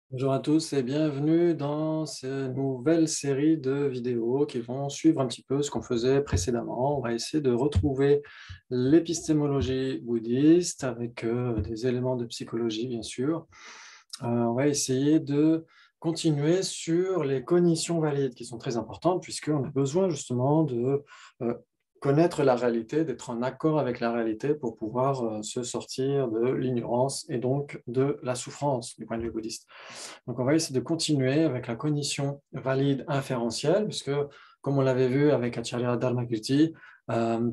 Bonjour à tous et bienvenue dans cette nouvelle série de vidéos qui vont suivre un petit peu ce qu'on faisait précédemment. On va essayer de retrouver l'épistémologie bouddhiste avec des éléments de psychologie, bien sûr. On va essayer de continuer sur les cognitions valides qui sont très importantes puisqu'on a besoin justement de euh, connaître la réalité, d'être en accord avec la réalité pour pouvoir se sortir de l'ignorance et donc de la souffrance du point de vue bouddhiste. Donc on va essayer de continuer avec la cognition valide inférentielle puisque comme on l'avait vu avec Acharya Dharmakirti,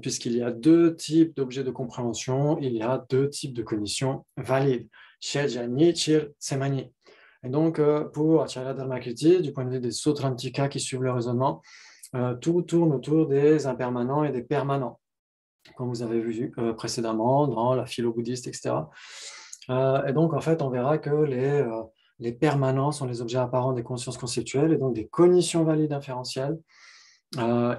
puisqu'il y a deux types d'objets de compréhension, il y a deux types de cognition valides. Shejani, Chir, Semani. Et donc, pour Acharya Dharmakirti, du point de vue des Sutrantika qui suivent le raisonnement, tout tourne autour des impermanents et des permanents, comme vous avez vu précédemment dans la philo bouddhiste, etc. Et donc, en fait, on verra que les permanents sont les objets apparents des consciences conceptuelles et donc des cognitions valides inférentielles,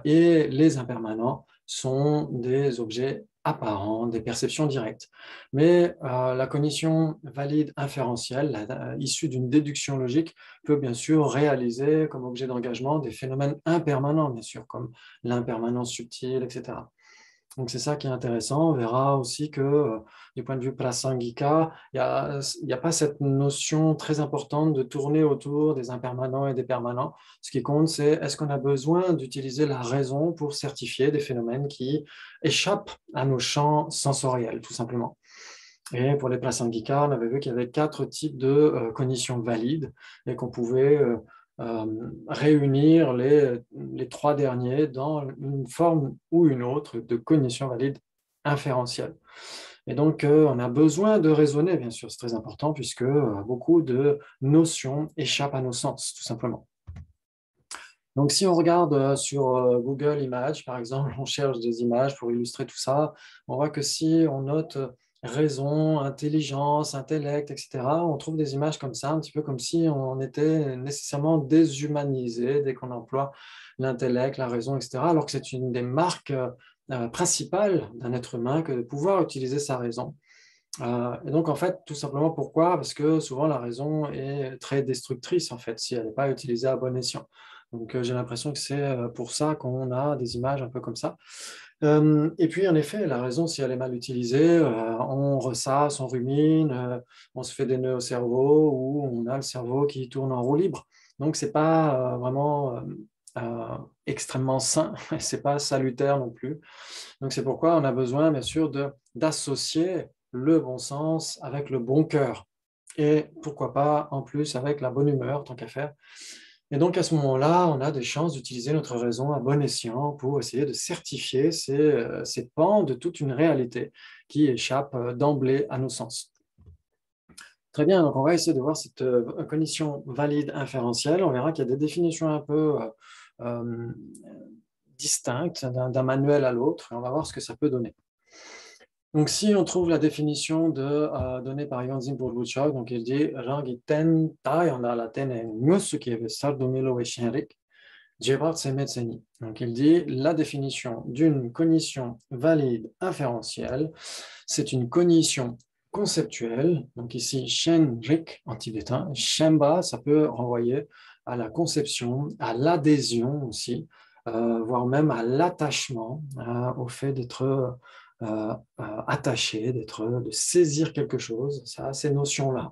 et les impermanents sont des objets apparents, des perceptions directes. Mais la cognition valide inférentielle, issue d'une déduction logique, peut bien sûr réaliser comme objet d'engagement des phénomènes impermanents, bien sûr, comme l'impermanence subtile, etc. Donc c'est ça qui est intéressant. On verra aussi que du point de vue prasangika, il y a pas cette notion très importante de tourner autour des impermanents et des permanents. Ce qui compte, c'est est-ce qu'on a besoin d'utiliser la raison pour certifier des phénomènes qui échappent à nos champs sensoriels, tout simplement. Et pour les prasangika, on avait vu qu'il y avait quatre types de cognitions valides et qu'on pouvait réunir les trois derniers dans une forme ou une autre de cognition valide inférentielle. Et donc, on a besoin de raisonner, bien sûr, c'est très important, puisque beaucoup de notions échappent à nos sens, tout simplement. Donc, si on regarde sur Google Images, par exemple, on cherche des images pour illustrer tout ça, on voit que si on note raison, intelligence, intellect, etc., on trouve des images comme ça, un petit peu comme si on était nécessairement déshumanisé dès qu'on emploie l'intellect, la raison, etc., alors que c'est une des marques principales d'un être humain que de pouvoir utiliser sa raison. Et donc, en fait, tout simplement pourquoi? Parce que souvent, la raison est très destructrice, en fait, si elle n'est pas utilisée à bon escient. Donc, j'ai l'impression que c'est pour ça qu'on a des images un peu comme ça. Et puis, en effet, la raison, si elle est mal utilisée, on ressasse, on rumine, on se fait des nœuds au cerveau ou on a le cerveau qui tourne en roue libre. Donc, c'est pas vraiment extrêmement sain, c'est pas salutaire non plus. Donc, c'est pourquoi on a besoin, bien sûr, d'associer le bon sens avec le bon cœur. Et pourquoi pas, en plus, avec la bonne humeur, tant qu'à faire. Et donc, à ce moment-là, on a des chances d'utiliser notre raison à bon escient pour essayer de certifier ces pans de toute une réalité qui échappe d'emblée à nos sens. Très bien, donc on va essayer de voir cette cognition valide inférentielle. On verra qu'il y a des définitions un peu euh, distinctes d'un manuel à l'autre, et on va voir ce que ça peut donner. Donc, si on trouve la définition donnée par Yonzin Burbuchok, donc il dit Rangi ten tai on a la ten ngus qui est sardomilo et shenrik, jebat semetseni. Donc, il dit la définition d'une cognition valide inférentielle, c'est une cognition conceptuelle. Donc, ici, shenrik en tibétain, shenba, ça peut renvoyer à la conception, à l'adhésion aussi, voire même à l'attachement, au fait d'être attaché, de saisir quelque chose, ça, ces notions-là.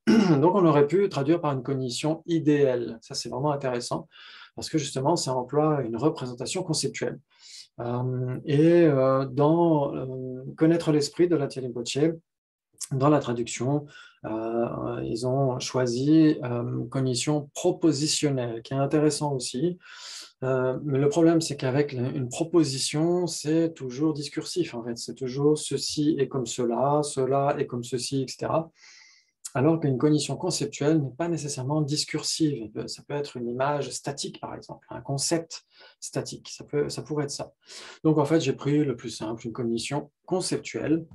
Donc, on aurait pu traduire par une cognition idéale. Ça, c'est vraiment intéressant parce que justement, ça emploie une représentation conceptuelle. Dans Connaître l'esprit de la Rinpoche, dans la traduction, ils ont choisi cognition propositionnelle, qui est intéressant aussi. Mais le problème, c'est qu'avec une proposition, c'est toujours discursif, en fait. C'est toujours ceci est comme cela, cela est comme ceci, etc. Alors qu'une cognition conceptuelle n'est pas nécessairement discursive. Ça peut être une image statique, par exemple, un concept statique. Ça pourrait être ça. Donc, en fait, j'ai pris le plus simple, une cognition conceptuelle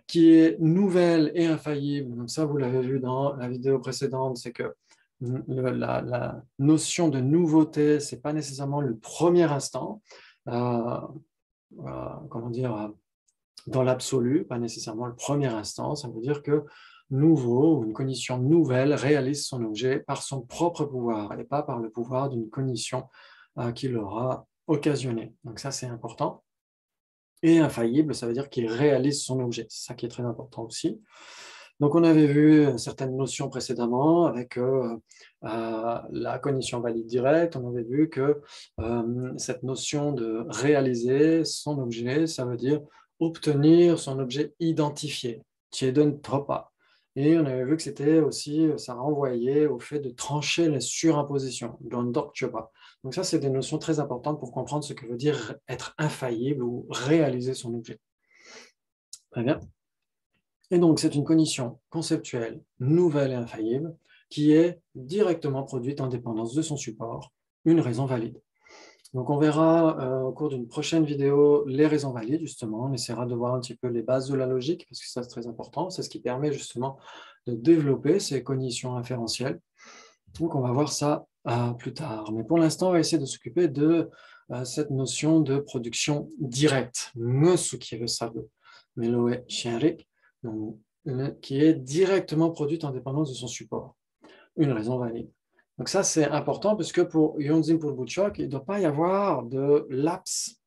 qui est nouvelle et infaillible. Donc ça, vous l'avez vu dans la vidéo précédente, c'est que la notion de nouveauté, c'est pas nécessairement le premier instant, euh, comment dire, dans l'absolu, pas nécessairement le premier instant. Ça veut dire que nouveau ou une cognition nouvelle réalise son objet par son propre pouvoir et pas par le pouvoir d'une cognition qui l'aura occasionné. Donc ça, c'est important. Et infaillible, ça veut dire qu'il réalise son objet. C'est ça qui est très important aussi. Donc, on avait vu certaines notions précédemment avec la cognition valide directe. On avait vu que cette notion de réaliser son objet, ça veut dire obtenir son objet identifié. Tiedon tropa. Et on avait vu que c'était aussi, ça renvoyait au fait de trancher les surimpositions, don dokchoba. Donc ça, c'est des notions très importantes pour comprendre ce que veut dire être infaillible ou réaliser son objet. Très bien. Et donc, c'est une cognition conceptuelle, nouvelle et infaillible, qui est directement produite en dépendance de son support, une raison valide. Donc, on verra au cours d'une prochaine vidéo les raisons valides, justement. On essaiera de voir un petit peu les bases de la logique, parce que ça, c'est très important. C'est ce qui permet justement de développer ces cognitions inférentielles. Donc, on va voir ça plus tard. Mais pour l'instant, on va essayer de s'occuper de cette notion de production directe, qui est directement produite en dépendance de son support. Une raison valide. Donc ça, c'est important parce que pour Yonzin Pulbuchok, il ne doit pas y avoir de laps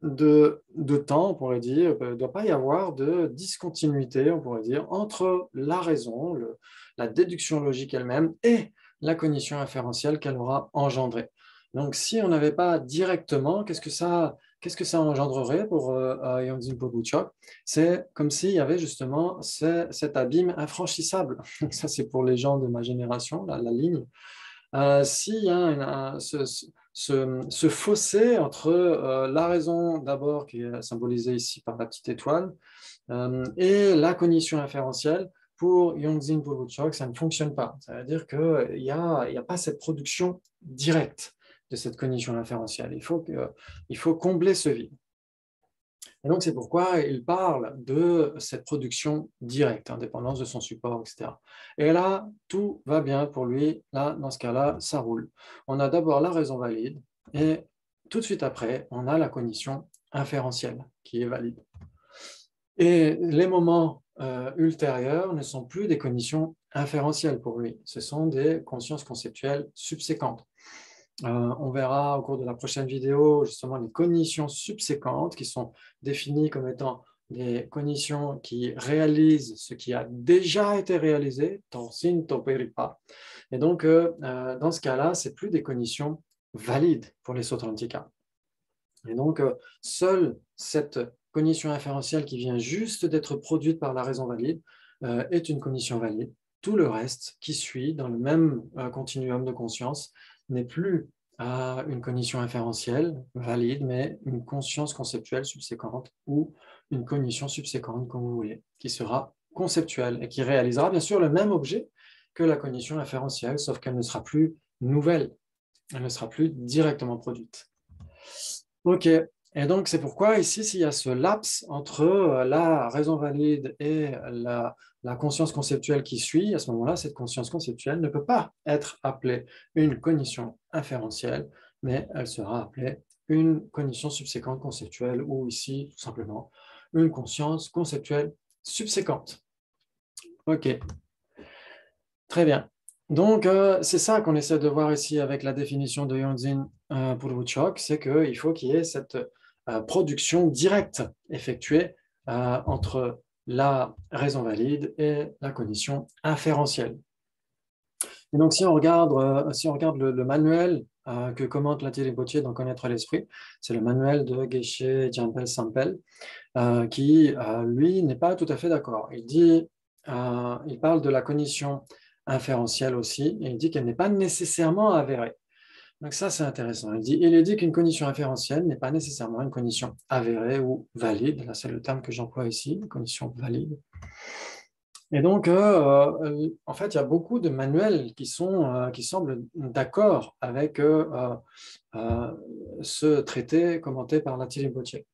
de temps, on pourrait dire, il ne doit pas y avoir de discontinuité, on pourrait dire, entre la raison, la déduction logique elle-même et la cognition inférentielle qu'elle aura engendrée. Donc, si on n'avait pas directement, qu'est-ce que ça engendrerait pour Yonzin Pulbuchok? C'est comme s'il y avait justement cet abîme infranchissable. Ça, c'est pour les gens de ma génération, la ligne. S'il y a ce fossé entre la raison d'abord, qui est symbolisée ici par la petite étoile, et la cognition inférentielle, pour Yongzin Pulbuchok, ça ne fonctionne pas. Ça veut dire qu'il n'y a pas cette production directe de cette cognition inférentielle. Il faut combler ce vide. Et donc, c'est pourquoi il parle de cette production directe, indépendance de son support, etc. Et là, tout va bien pour lui. Là, dans ce cas-là, ça roule. On a d'abord la raison valide et tout de suite après, on a la cognition inférentielle qui est valide. Et les moments ultérieurs ne sont plus des cognitions inférentielles pour lui. Ce sont des consciences conceptuelles subséquentes. On verra au cours de la prochaine vidéo justement les cognitions subséquentes qui sont définies comme étant des cognitions qui réalisent ce qui a déjà été réalisé, torsin toperipa. Et donc, dans ce cas-là, ce n'est plus des cognitions valides pour les sotrantika. Et donc, seule cette cognition inférentielle qui vient juste d'être produite par la raison valide est une cognition valide. Tout le reste qui suit dans le même continuum de conscience n'est plus une cognition inférentielle valide, mais une conscience conceptuelle subséquente ou une cognition subséquente, comme vous voulez, qui sera conceptuelle et qui réalisera bien sûr le même objet que la cognition inférentielle, sauf qu'elle ne sera plus nouvelle, elle ne sera plus directement produite. Ok, et donc c'est pourquoi ici, s'il y a ce laps entre la raison valide et la conscience conceptuelle qui suit, à ce moment-là, cette conscience conceptuelle ne peut pas être appelée une cognition inférentielle, mais elle sera appelée une cognition subséquente conceptuelle ou ici, tout simplement, une conscience conceptuelle subséquente. Ok, très bien. Donc, c'est ça qu'on essaie de voir ici avec la définition de Yonzin Pulbuchok, c'est qu'il faut qu'il y ait cette production directe effectuée entre la raison valide et la cognition inférentielle. Et donc, si on regarde le manuel que commente Lathier Gautier dans Connaître l'esprit, c'est le manuel de Geshe Jampel Sampel, qui, lui, n'est pas tout à fait d'accord. Il parle de la cognition inférentielle aussi, et il dit qu'elle n'est pas nécessairement avérée. Donc ça, c'est intéressant. Il dit qu'une cognition inférentielle n'est pas nécessairement une cognition avérée ou valide. Là, c'est le terme que j'emploie ici, cognition valide. Et donc, en fait, il y a beaucoup de manuels qui semblent d'accord avec ce traité commenté par Lathier Gautier.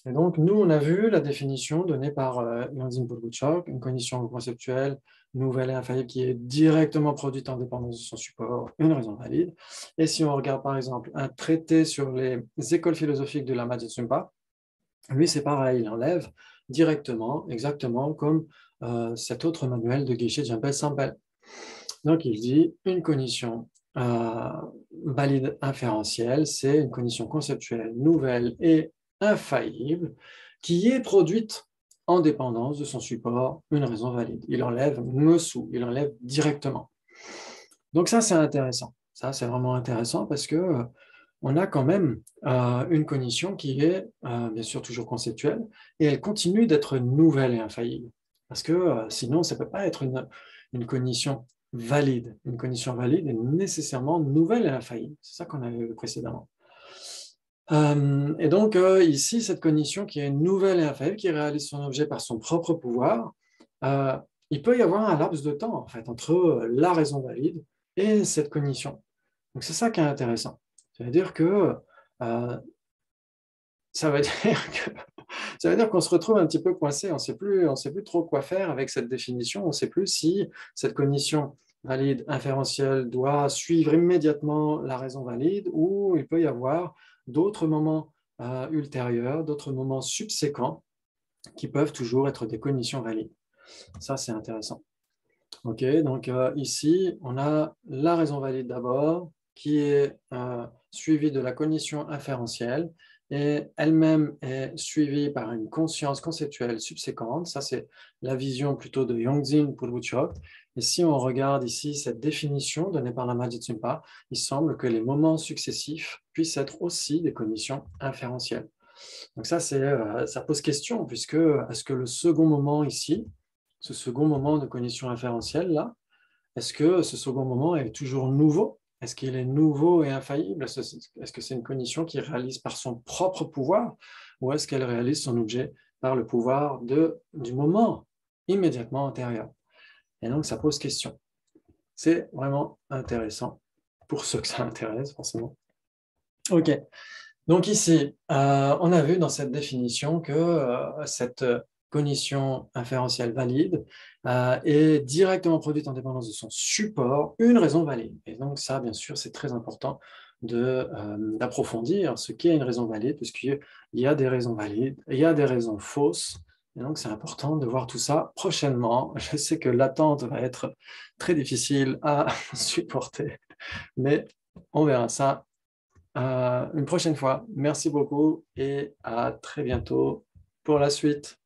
Et donc, nous, on a vu la définition donnée par Yonzin Pulbuchok, une cognition conceptuelle nouvelle et infaillible qui est directement produite en dépendance de son support, une raison valide. Et si on regarde par exemple un traité sur les écoles philosophiques de Lama Tsongpa, lui c'est pareil, il enlève directement, exactement comme cet autre manuel de Geshe Jambel Sambel. Donc, il dit une cognition valide inférentielle, c'est une cognition conceptuelle nouvelle et infaillible qui est produite en dépendance de son support, une raison valide. Il enlève Mesu, il enlève directement. Donc ça, c'est intéressant. Ça, c'est vraiment intéressant parce que on a quand même une cognition qui est bien sûr toujours conceptuelle et elle continue d'être nouvelle et infaillible. Parce que sinon, ça ne peut pas être une cognition valide. Une cognition valide est nécessairement nouvelle et infaillible. C'est ça qu'on avait vu précédemment. Et donc, ici, cette cognition qui est nouvelle et infaillible, qui réalise son objet par son propre pouvoir, euh, il peut y avoir un laps de temps, en fait, entre la raison valide et cette cognition. Donc, c'est ça qui est intéressant. Ça veut dire que ça veut dire que ça veut dire qu'on se retrouve un petit peu coincé, on ne sait plus trop quoi faire avec cette définition, on ne sait plus si cette cognition valide inférentielle doit suivre immédiatement la raison valide ou il peut y avoir d'autres moments ultérieurs, d'autres moments subséquents qui peuvent toujours être des cognitions valides. Ça, c'est intéressant. OK, donc ici, on a la raison valide d'abord, qui est suivie de la cognition inférentielle, et elle-même est suivie par une conscience conceptuelle subséquente. Ça, c'est la vision plutôt de Yongzin Purwuchok. Et si on regarde ici cette définition donnée par la Majitsunpa, il semble que les moments successifs puissent être aussi des cognitions inférentielles. Donc ça pose question, puisque est-ce que le second moment ici, ce second moment de cognition inférentielle, là, est-ce que ce second moment est toujours nouveau? Est-ce qu'il est nouveau et infaillible? Est-ce que c'est une cognition qui réalise par son propre pouvoir ou est-ce qu'elle réalise son objet par le pouvoir du moment immédiatement antérieur? Et donc, ça pose question. C'est vraiment intéressant pour ceux que ça intéresse, forcément. OK. Donc ici, on a vu dans cette définition que cette cognition inférentielle valide est directement produite en dépendance de son support, une raison valide. Et donc ça, bien sûr, c'est très important d'approfondir ce qu'est une raison valide, puisqu'il y a des raisons valides, il y a des raisons fausses. Et donc c'est important de voir tout ça prochainement. Je sais que l'attente va être très difficile à supporter, mais on verra ça une prochaine fois. Merci beaucoup et à très bientôt pour la suite.